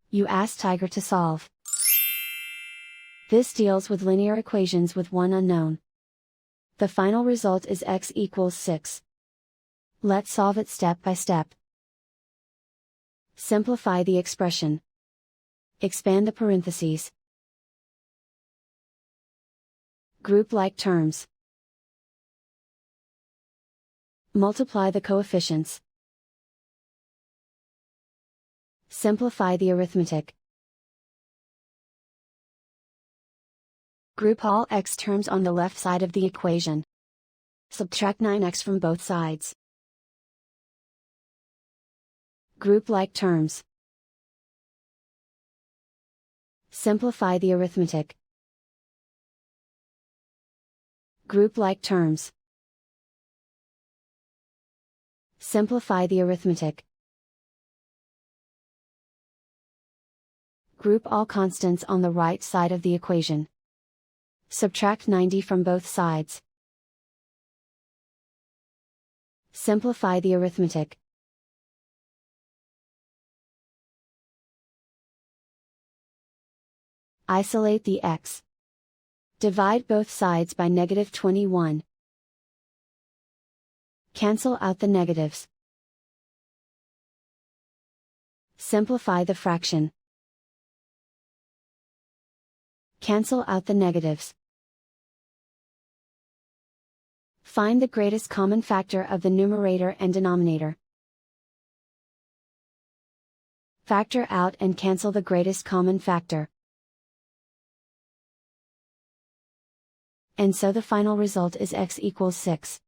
You ask Tiger to solve. This deals with linear equations with one unknown. The final result is x equals 6. Let's solve it step by step. Simplify the expression. Expand the parentheses. Group like terms. Multiply the coefficients. Simplify the arithmetic. Group all x terms on the left side of the equation. Subtract 9x from both sides. Group like terms. Simplify the arithmetic. Group like terms. Simplify the arithmetic. Group all constants on the right side of the equation. Subtract 90 from both sides. Simplify the arithmetic. Isolate the x. Divide both sides by -21. Cancel out the negatives. Simplify the fraction. Cancel out the negatives. Find the greatest common factor of the numerator and denominator. Factor out and cancel the greatest common factor. And so the final result is x equals 6.